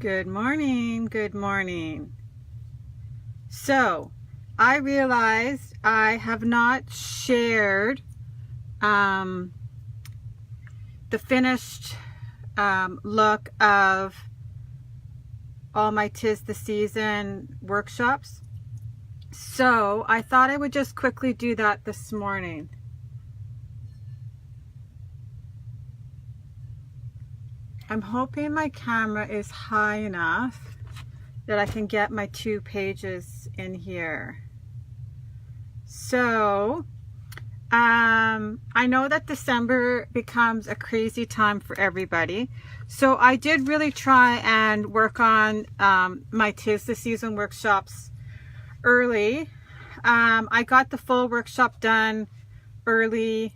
Good morning, good morning. So, I realized I have not shared the finished look of all my 'Tis the Season workshops. So, I thought I would just quickly do that this morning. I'm hoping my camera is high enough that I can get my 2 pages in here. So I know that December becomes a crazy time for everybody. So I did really try and work on my 'Tis the Season workshops early. I got the full workshop done early.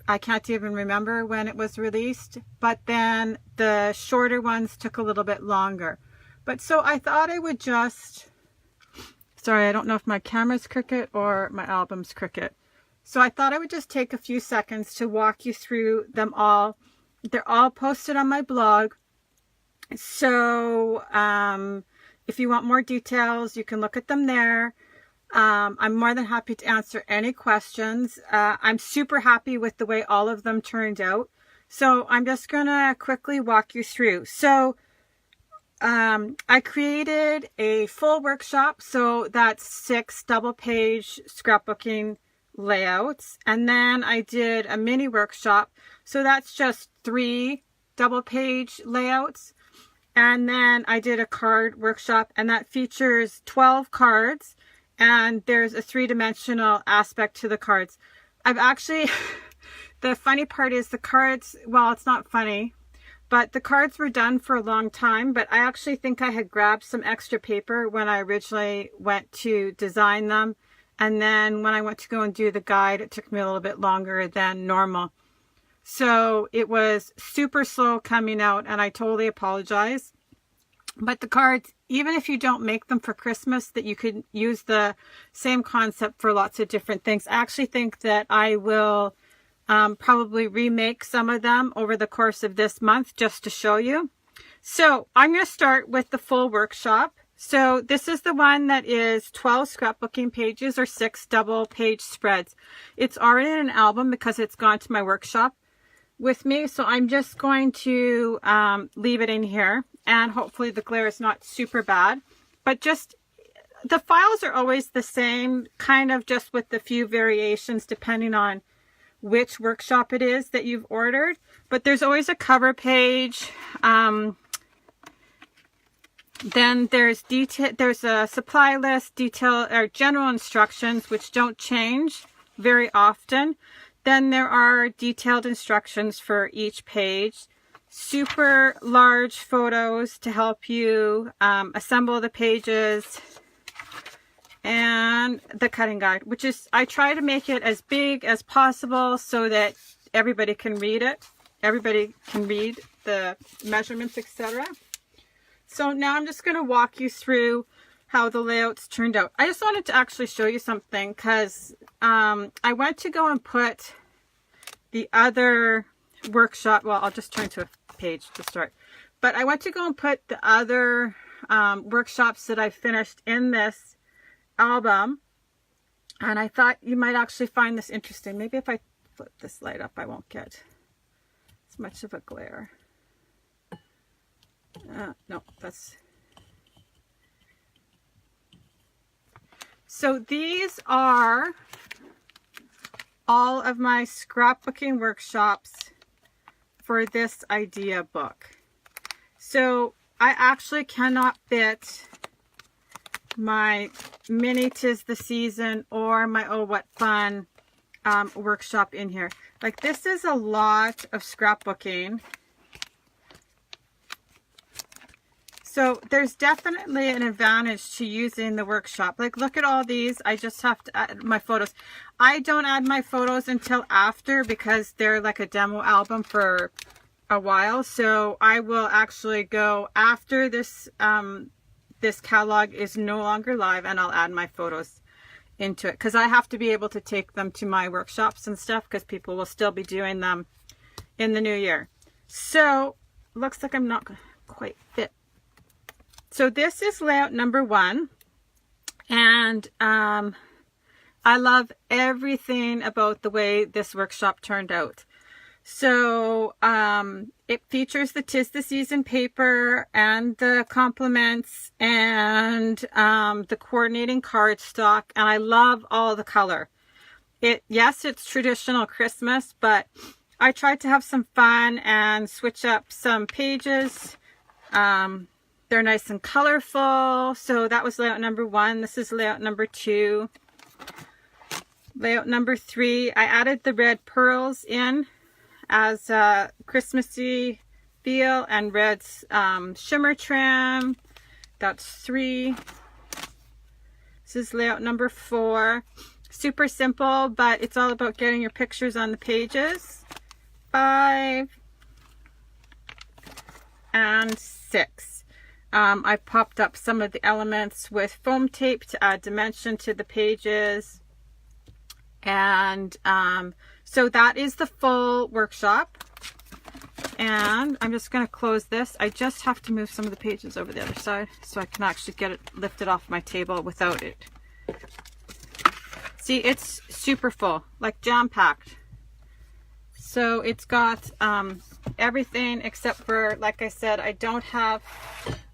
I can't even remember when it was released, but then the shorter ones took a little bit longer. But so I thought I would just, sorry, I don't know if my camera's crooked or my album's crooked. So I thought I would just take a few seconds to walk you through them all. They're all posted on my blog. So if you want more details, you can look at them there. I'm more than happy to answer any questions. I'm super happy with the way all of them turned out. So I'm just going to quickly walk you through. So I created a full workshop. So that's 6 double-page scrapbooking layouts. And then I did a mini workshop. So that's just 3 double-page layouts. And then I did a card workshop, and that features 12 cards. And there's a 3-dimensional aspect to the cards. I've actually, the funny part is the cards, well, it's not funny, but the cards were done for a long time, but I actually think I had grabbed some extra paper when I originally went to design them. And then when I went to go and do the guide, it took me a little bit longer than normal. So it was super slow coming out, and I totally apologize. But the cards, even if you don't make them for Christmas, that you could use the same concept for lots of different things. I actually think that I will probably remake some of them over the course of this month just to show you. So I'm going to start with the full workshop. So this is the one that is 12 scrapbooking pages or 6 double-page spreads. It's already in an album because it's gone to my workshop with me. So I'm just going to leave it in here. And hopefully the glare is not super bad, but just the files are always the same, kind of just with a few variations depending on which workshop it is that you've ordered. But there's always a cover page. Then there's a supply list, detail or general instructions, which don't change very often. Then there are detailed instructions for each page. Super large photos to help you assemble the pages, and the cutting guide, which is, I try to make it as big as possible so that everybody can read it. Everybody can read the measurements, etc. So now I'm just going to walk you through how the layouts turned out. I just wanted to actually show you something because I went to go and put the other workshop, well, I'll just turn to a page to start, but I went to go and put the other workshops that I finished in this album, and I thought you might actually find this interesting. Maybe if I flip this light up I won't get as much of a glare. No, that's, so these are all of my scrapbooking workshops for this idea book. So I actually cannot fit my mini 'Tis the Season or my Oh What Fun workshop in here. Like, this is a lot of scrapbooking. So there's definitely an advantage to using the workshop. Like, look at all these. I just have to add my photos. I don't add my photos until after because they're like a demo album for a while. So I will actually go after this this catalog is no longer live, and I'll add my photos into it because I have to be able to take them to my workshops and stuff because people will still be doing them in the new year. So looks like I'm not quite fit. So this is layout number 1, and I love everything about the way this workshop turned out. So it features the 'Tis the Season paper and the complements and the coordinating cardstock, and I love all the color. Yes, it's traditional Christmas, but I tried to have some fun and switch up some pages. They're nice and colorful. So that was layout number 1. This is layout number 2. Layout number 3, I added the red pearls in as a Christmassy feel, and red shimmer trim. That's 3. This is layout number 4. Super simple, but it's all about getting your pictures on the pages. 5 and 6. I popped up some of the elements with foam tape to add dimension to the pages. And so that is the full workshop. And I'm just going to close this. I just have to move some of the pages over the other side so I can actually get it lifted off my table without it. See, it's super full, like jam-packed. So it's got everything except for, like I said, I don't have,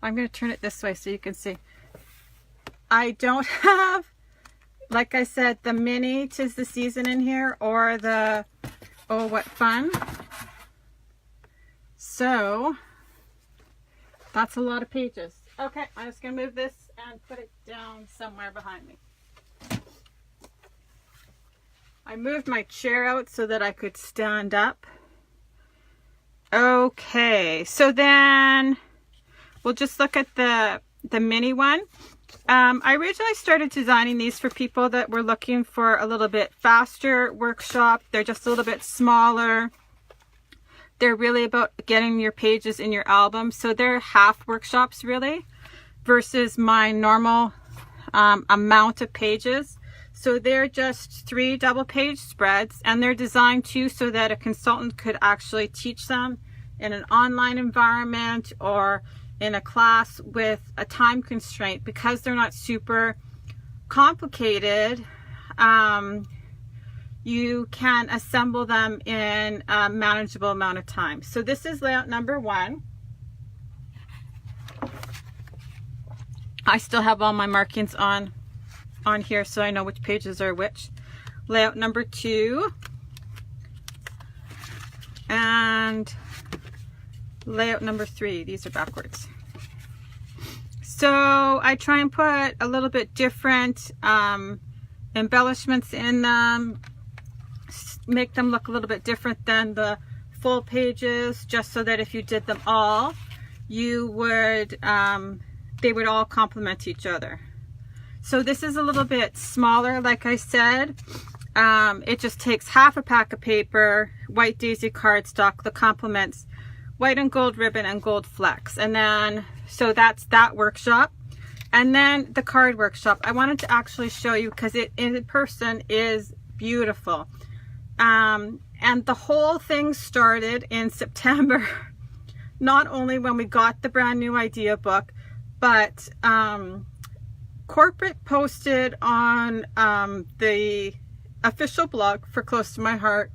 I'm going to turn it this way so you can see. I don't have, like I said, the mini 'Tis the Season in here, or the Oh What Fun. So that's a lot of pages. Okay, I'm just going to move this and put it down somewhere behind me. I moved my chair out so that I could stand up. Okay, so then we'll just look at the mini one. I originally started designing these for people that were looking for a little bit faster workshop. They're just a little bit smaller. They're really about getting your pages in your album. So they're half workshops really versus my normal amount of pages. So they're just 3 double page spreads, and they're designed too so that a consultant could actually teach them in an online environment or in a class with a time constraint. Because they're not super complicated, you can assemble them in a manageable amount of time. So this is layout number 1. I still have all my markings on here so I know which pages are which. Layout number 2 and layout number 3. These are backwards. So I try and put a little bit different embellishments in them, make them look a little bit different than the full pages, just so that if you did them all, you would they would all complement each other. So this is a little bit smaller, like I said. It just takes half a pack of paper, white daisy cardstock, the complements, white and gold ribbon and gold flex. And then, so that's that workshop. And then the card workshop, I wanted to actually show you because it in person is beautiful. And the whole thing started in September, not only when we got the brand new idea book, but corporate posted on the official blog for Close to My Heart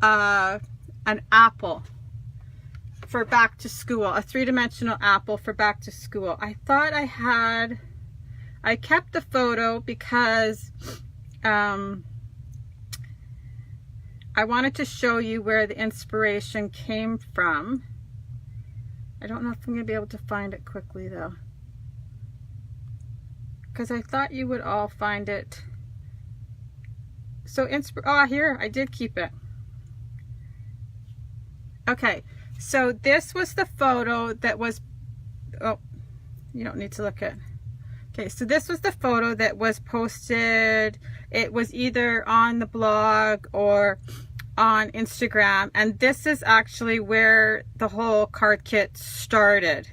an apple for back to school, a 3-dimensional apple for back to school. I thought I kept the photo because I wanted to show you where the inspiration came from. I don't know if I'm going to be able to find it quickly though, because I thought you would all find it. So here, I did keep it. Okay, so this was the photo that was, oh, you don't need to look at. Okay, so this was the photo that was posted. It was either on the blog or on Instagram, and this is actually where the whole card kit started.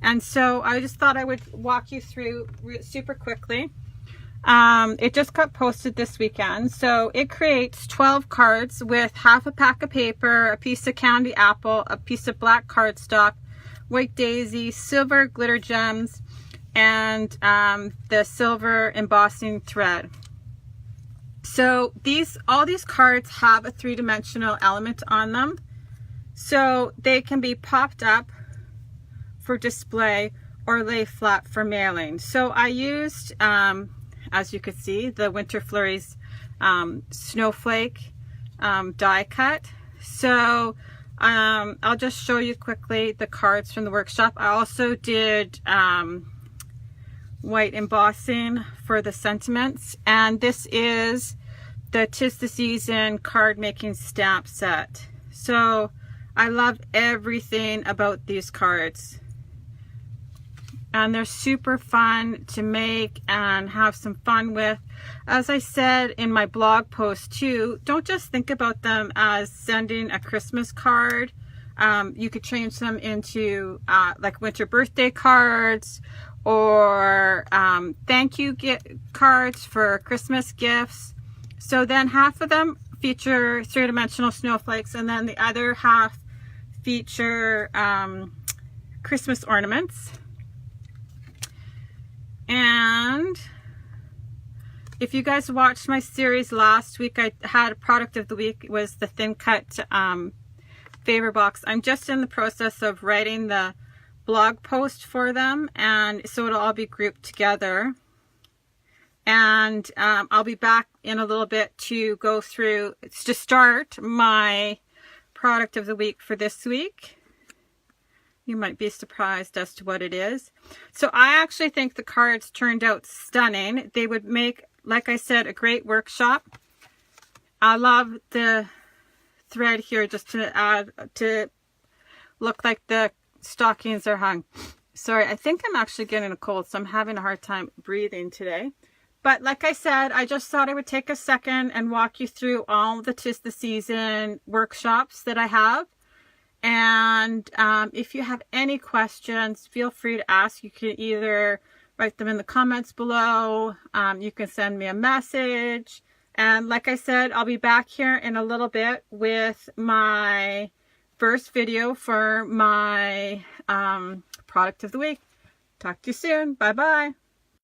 And so I just thought I would walk you through super quickly. It just got posted this weekend. So it creates 12 cards with half a pack of paper, a piece of candy apple, a piece of black cardstock, white daisy, silver glitter gems, and the silver embossing thread. So all these cards have a three-dimensional element on them, so they can be popped up for display or lay flat for mailing. So I used, as you could see, the Winter Flurries snowflake die cut. So I'll just show you quickly the cards from the workshop. I also did white embossing for the sentiments, and this is the 'Tis the Season card making stamp set. So I loved everything about these cards, and they're super fun to make and have some fun with. As I said in my blog post too, don't just think about them as sending a Christmas card. You could change them into like winter birthday cards, or thank you cards for Christmas gifts. So then half of them feature three-dimensional snowflakes, and then the other half feature Christmas ornaments. And if you guys watched my series last week, I had a product of the week. It was the thin cut favor box. I'm just in the process of writing the blog post for them, and so it'll all be grouped together. And I'll be back in a little bit to go through, to start my product of the week for this week. You might be surprised as to what it is. So I actually think the cards turned out stunning. They would make, like I said, a great workshop. I love the thread here just to add, to look like the stockings are hung. Sorry, I think I'm actually getting a cold, so I'm having a hard time breathing today. But like I said, I just thought I would take a second and walk you through all the 'Tis the Season workshops that I have. And if you have any questions, feel free to ask. You can either write them in the comments below. You can send me a message. And like I said, I'll be back here in a little bit with my first video for my product of the week. Talk to you soon. Bye-bye.